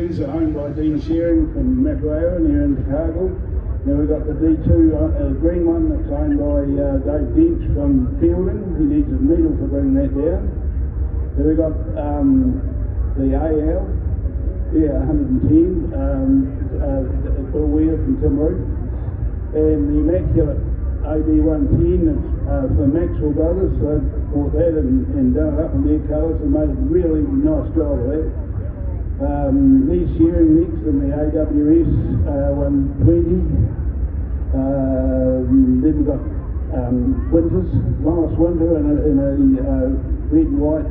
D2s are owned by Dean Shearing from Macquarie here in Chicago. Then we've got the D2 green one that's owned by Dave Dench from Fielding. He needs a needle for bringing that down. Then we've got the AL, 110, Bill Weir from Timaru. And the Immaculate AB110 that's for Maxwell Brothers. So they bought that and done it up in their colours and made a really nice job of that. Lee Shearing next in the AWS 120. Then we've got Winters, Morris Winter in a red and white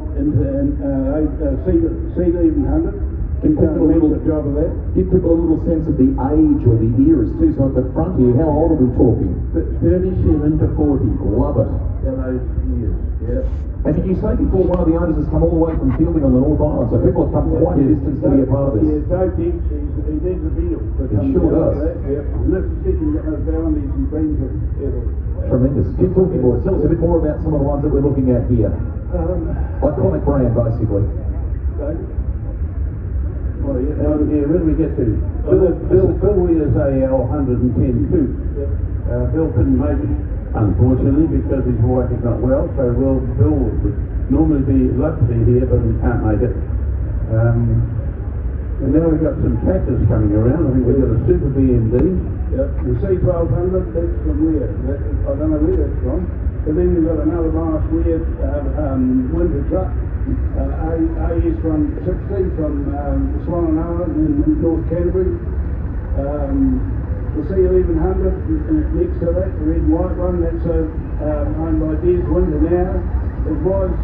Cedar 100. He's done a good job of that. Give people a little sense of the age or the eras too. So at the front here, how old are we talking? 37 to 40. Love it. Yeah, those years. Yeah. And did you say before one of the owners has come all the way from Fielding on the North Island? So people have come quite a distance to be a part of this. Yeah, Dave Dench, he needs a deal. He sure does. Yeah. And this is second boundaries he brings to Tremendous. Keep talking, boys. Tell us a bit more about some of the ones that we're looking at here. Iconic brand, basically. Oh, yeah, where do we get to? Bill Weir's AL 110 too. Bill couldn't make it, unfortunately, because his wife is not well, so Bill would normally love to be here, but he can't make it. And now we've got some tractors coming around. I think we've got a Super BMD. Yep. The C1200, that's from Weir. I don't know where that's from. But then we've got another nice Weir winter truck. AS160 from Wanaka in North Canterbury. The C1100 next to that, the red and white one, that's owned by Des Winter now. It was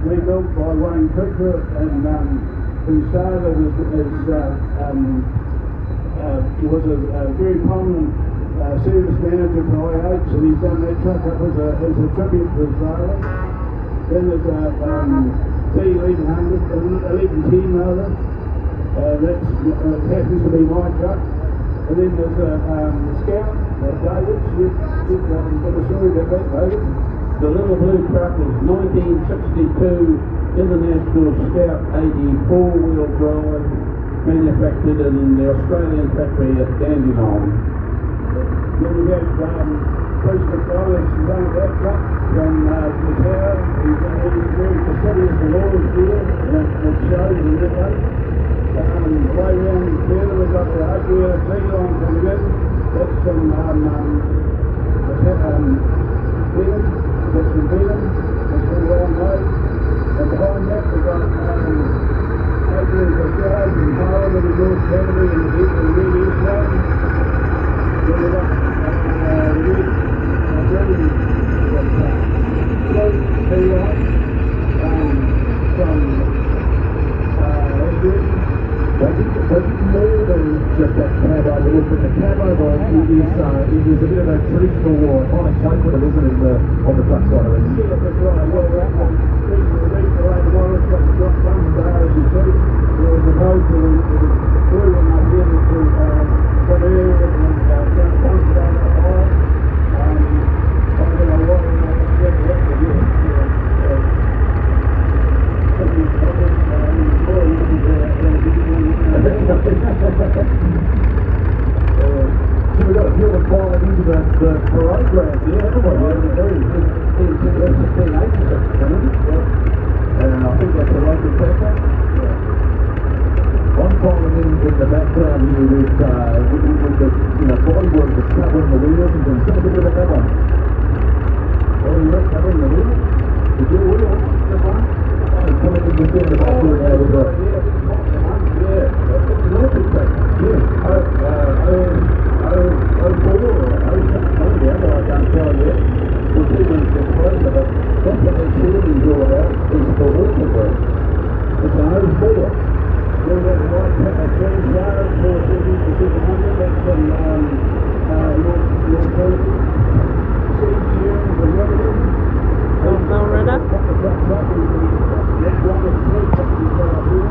rebuilt by Wayne Cooper, and who started was a very prominent service manager for I-8, and he's done that truck up as a tribute to his father. Then there's a T1100, 1110 rather. That happens to be my truck. And then there's a Scout, David's. You've got a story about that, David. The little blue truck is 1962 International Scout 80 four-wheel drive, manufactured in the Australian factory at Dandenong. Then we have Bruce McDonald's run that truck from the tower. He's very fastidious for Lord's gear, and it shows in that way. Way round further, we've got the Oak-wheeler T-line coming in. That's from Venom. That's from Venom. That's from Round Road. And behind that, we've got Oak-wheeler Garage in Parliament in North Canterbury and the Red East Line. Then we've got But more than just that cab over, look at the cab over, it is a bit of a traditional or iconic takeover, isn't it, on the truck side of it? Yeah, that's right. Well, we're up the later models, got the drop bumper bar, as you see, as opposed to the blue one up here, which is from earlier and front bumper bar up high. I don't know what So we've got a few of the quality into the parade grounds here, haven't we? And I think that's a local paper. I'm following in the background here with the bodywork that's covering the wheels and things. Tell us a bit about that one. Well, you're covering the wheel? The dual wheel? That one? Coming in just down the back door now with the... Yeah, it's an electric truck. Yeah. I can't tell you. We'll see when it gets closer, but that's what that shielding's all about, is for water work. It's an O4. Then we've got the white James Yard, 450 to 700, that's from North Canterbury. Seed shearing for Remedy. Loretta. That's one of the three companies out here.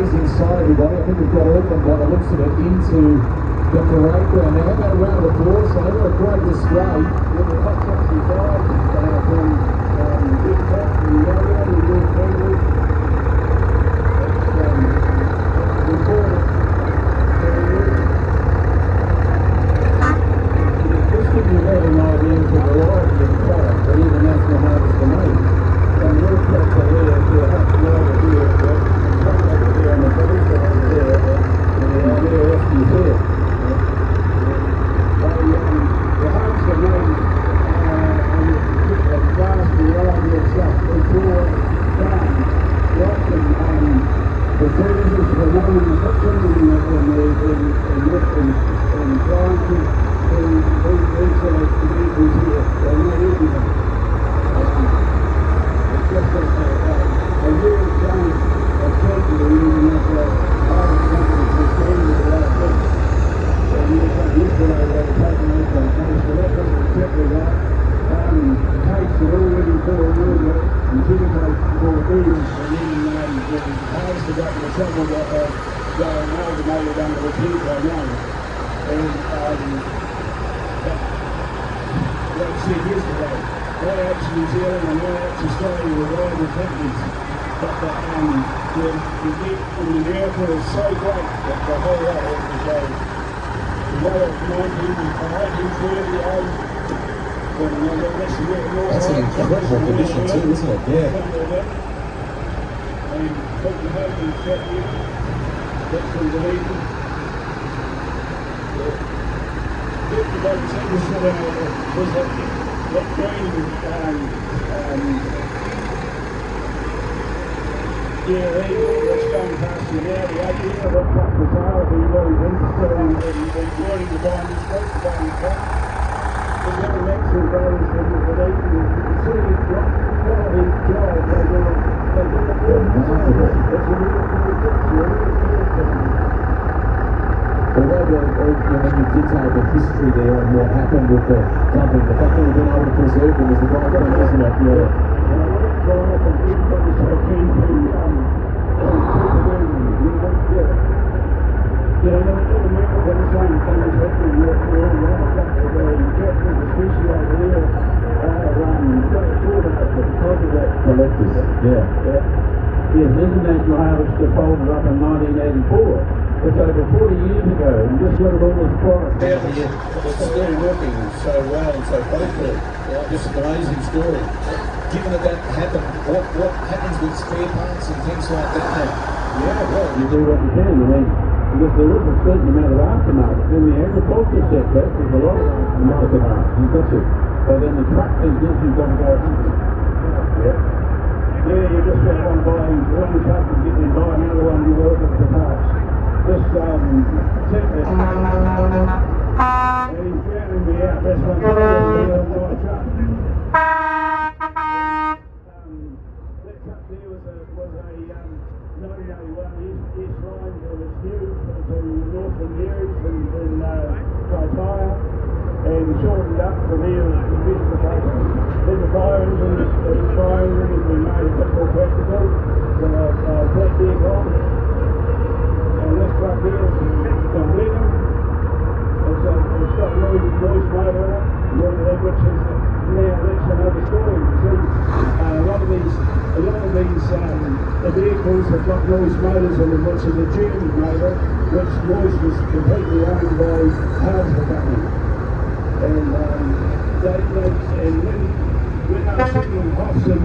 riders inside, everybody. I think we've got all of them by the looks of it into the parade ground. Now, how about a round of applause? So they've got a great display. With the hot sexy guys from Big Top and Wanaka and North Kenworth. It's important. Just give you an idea of the variety of product that even National Harvest can make. From North Top here to a hot water here, truck over here on the base over there, and there rescue here. The homes are made a vast variety of stuff. They pour down, right from the freezers for warming the kitchen and branches and these vehicles here. They're not everything. It's just a real change of thinking using this harvest company to stand with a lot of things. And you can't utilise that taking this on place, so that's what we're simply got. Cakes are already poured over and typically for eating, and then the harvest got the trouble that going amalgamated under the teeth I know. And like I said yesterday, one out to New Zealand and one out to Australia with rival companies. But the gift from America is so great that the whole lot of the go. That's an incredible condition too, isn't it? Yeah. And put the hope and set you. That's unbelievable. Was that what's going past you now, the idea of what truck was out, if anybody's interested in wanting to buy this truck, to buy this truck. There's little Mexican brothers in the belief, you can see the quality drive they do it all themselves. It's a real cool picture, a real cool thing. Although when you detail the history there and what happened with the company, the fact that we've been able to preserve them is the right thing, isn't it? Yeah. And I wouldn't go off and everybody so keen to keep it doing, you know, in America the same thing is happening with Wanaka, the injectors, especially over there, got short of it because of that. Collectors, yeah. Yes, International Harvest folded up in 1984. It's over 40 years ago, and just look at all this product down here. It's still working so well and so faithfully. Just an amazing story. Given that happened, what happens with spare parts and things like that now? Yeah, well, you do what you can. I mean, because there is a certain amount of aftermarket. In the agriculture sector, there's a lot of aftermarket. You've got to. But in the truck business, you've got to go 100. Yeah. Yeah, you just got one buying one truck and getting buy another one, you work at the parts. Just tip it. And he's drowning me out. That's one truck. That truck there was a 1981 East line that was new to Northern Dairies in Kaitaia and shortened up from here to specification. Then the fire engine has been made a bit more practical than a flat vehicle. And this truck here is completed. It's got noise motor in it, which is now that's another story. You see, a lot of these the vehicles have got noise motors in them, which is a German motor, which noise was completely owned by Harvester Company. And when I was sitting in Hoffs in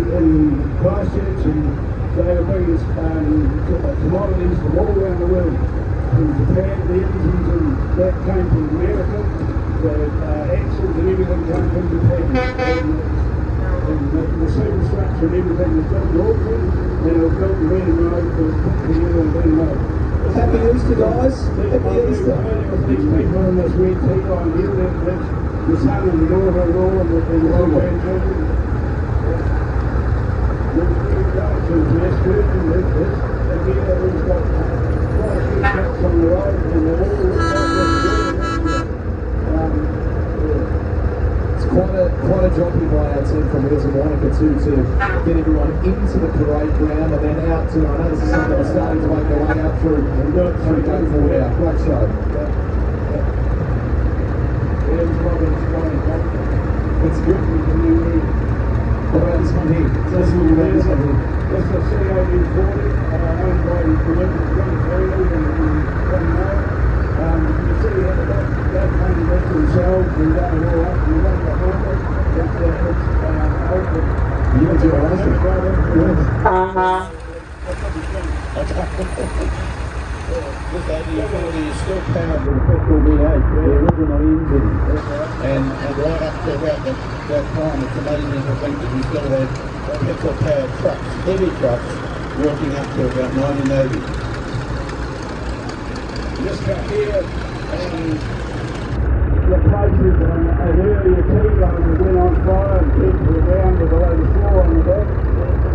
Christchurch, and they were bringing commodities from all around the world. From Japan, the engines and that came from America, the axles and everything came from Japan. And the civil structure and everything was built in Auckland, and it was built in Reading Road, it was put together in Reading Road. Happy Easter, guys. Happy Easter. These people in this red tea line here, that's the son and the daughter-in-law and the grandchildren. On the road and they're all It's quite a jockey by our our team from Wheels of Wanaka too, to get everyone into the parade ground and then out to, I know this is something that we're starting to make their way up through Go Forward, our great show. It's good. What about this one here? Tell us a little about this one here. That's a C1840, owned by the you see that money left themselves and done it all up and run behind it. It's open. You went to your racing? Yes. This 1840 is still powered with a petrol V8, the original engine. And right up to about that time, it's amazing to think that we still had petrol powered trucks, heavy trucks, working up to about 1980. Just back here, the places an earlier T-bone that went on fire and kept to the ground with below the floor on the back.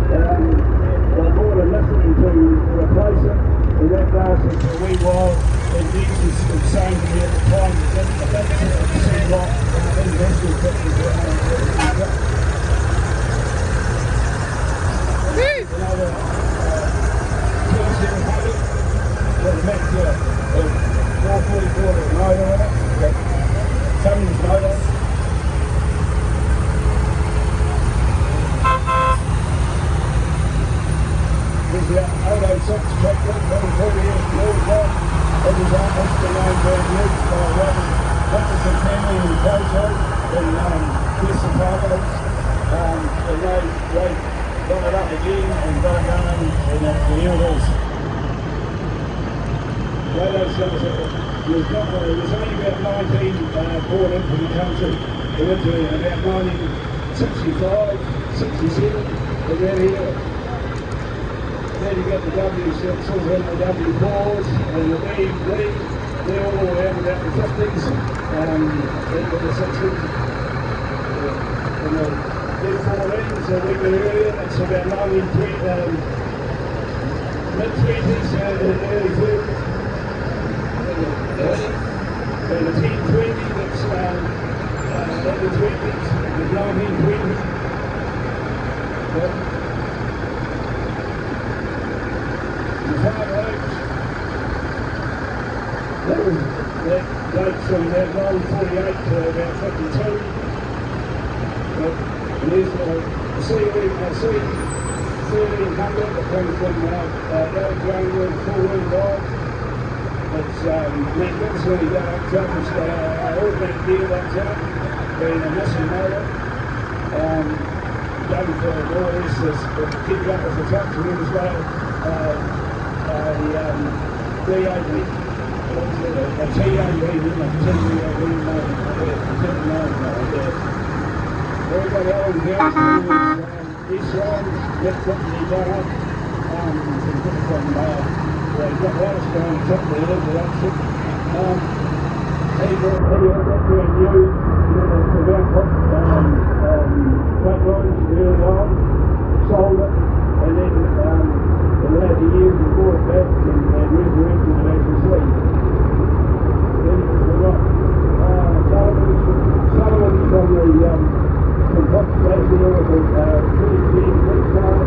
I bought a missing to replace it, and that lasted for a wee while. And this is saying to me at the time that that's seemed like investors that was another 2700 with a max 444 motor on it. Cummins motor. There's the 806 tractor, 40 years old one. It was almost the name brand new by Robinson family in Koto and Kirsten Parkers. And they got it up again and got it going, and here it is. There's only about 19 brought into the country. They went to about 1965, 67, around here. Then you get the W6s and the W4s and the V, they're all around about the 50s and into the 60s. And the V14s are a little bit earlier, that's about 1920, mid-20s and early 30s. And the T20 that's early 20s, the 1920s. That dates from about 1948 to about 52. But there's the C1300 that comes from Kenworth 4-wheel drive. It's magnificently done up truck. It's got an automatic gearbox on it, and a missing motor. Done for more or less to keep up with the trucks, and then it's got V8, a T8, everybody else is this one, that's what they done up. They've got water stone on top there, but that's it. He got that brand new, the round flat lines early on, sold it, and then allowed the years and bought it back and resurrected it as a fleet. Then we've got Sullivan's from Fox Station here with a pretty big fleet car.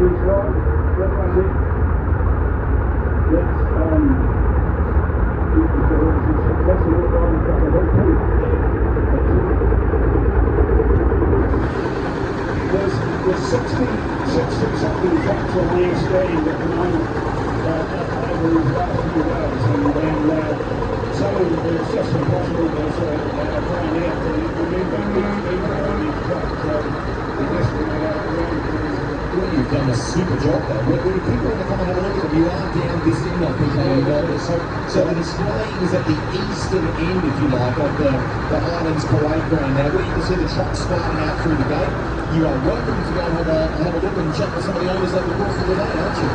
this ride. That was it. That's that's the work on the truck. There's 60 something trucks on the estate at the moment over these last few days, and some of them it's just impossible to find out. We've been on these trucks, so we just Well, you've done a super job though. When people want to come and have a look at them, you are down this end, I think, so the display is at the eastern end, if you like, of the Highlands Parade Ground. Now, where you can see the trucks starting out through the gate, you are welcome to go and have a look and chat with some of the owners over the course of the day, aren't you?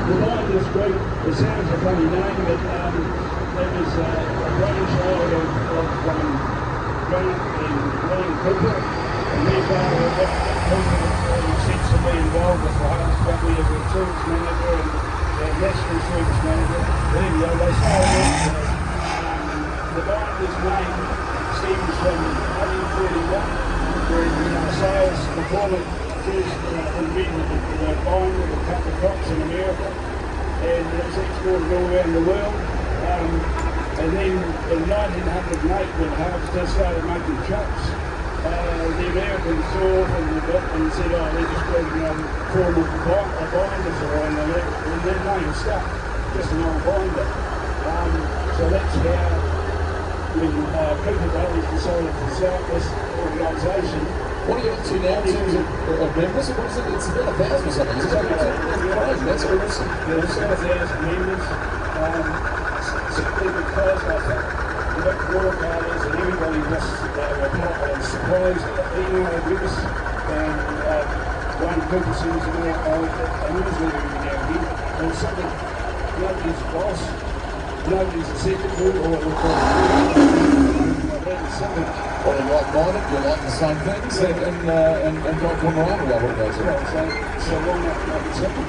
The line is great. It sounds a funny name, but it was a brainchild of Grant and William Cooper, and their father seems to be involved with the Highlands Company as a service manager and national service manager. But anyway, they started off. The binder's name stems from 1831, where sales performance first invented the binder with a couple of crops in America, and it was exported all around the world. And then in 1908, when Harvester started making trucks, the Americans saw and said, oh, they're just going to form a binder for one, and their name stuck, just an old binder. So that's how, when Cooper Brothers decided to start this organisation. What are you up to now in terms of members? What is it? It's about 1,000 or something. It's crazy. That's awesome. There's 7,000 members, simply because I think the big broadcasters and everybody just supplies email with us, and one Cooper sends them out a newsletter every now and then, and something nobody's boss, nobody's secretary, Well, you're like-minded, you like the same things, and got one right about what goes on. So why not make it simple?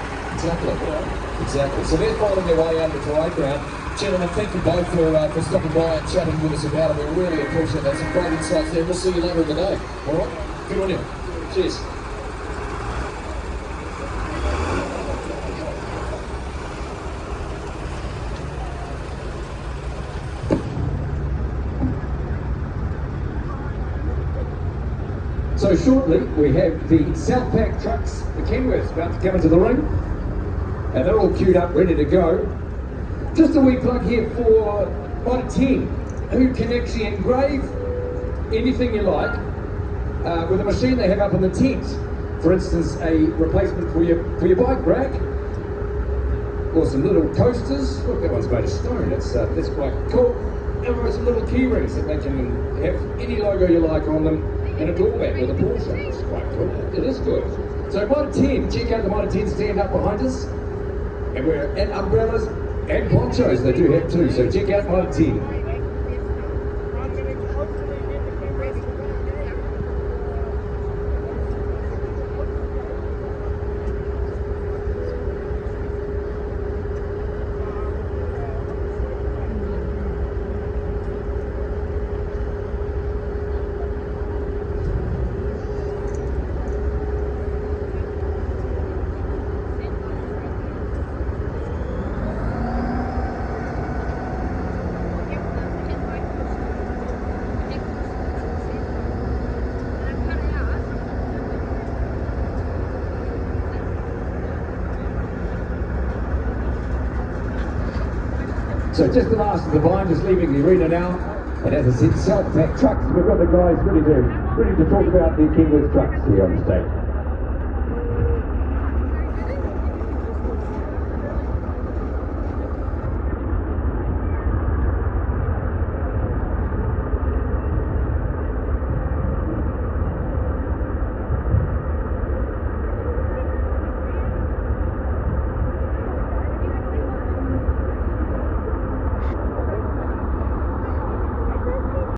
Exactly. So they're finding their way out of the parade ground. Gentlemen, thank you both for stopping by and chatting with us about it. We really appreciate that. Some great insights there. We'll see you later in the day. All right? Good on you. Cheers. So shortly we have the South Pack trucks, the Kenworths, about to come into the ring, and they're all queued up, ready to go. Just a wee plug here for Mitre 10, who can actually engrave anything you like with a machine they have up in the tent. For instance, a replacement for your bike rack, or some little coasters. Look, that one's made of stone. That's quite cool. And some little key rings that they can have any logo you like on them, and a doorbell with a Porsche. It's quite cool. It is good. So Mitre 10, check out the Mitre 10 stand up behind us. And we're at umbrellas and ponchos they do have too. So check out Mitre 10. So just the last of the binders leaving the arena now, and as I said, South Pack trucks. We've got the guys ready to talk about the Kenworth trucks here on the stage.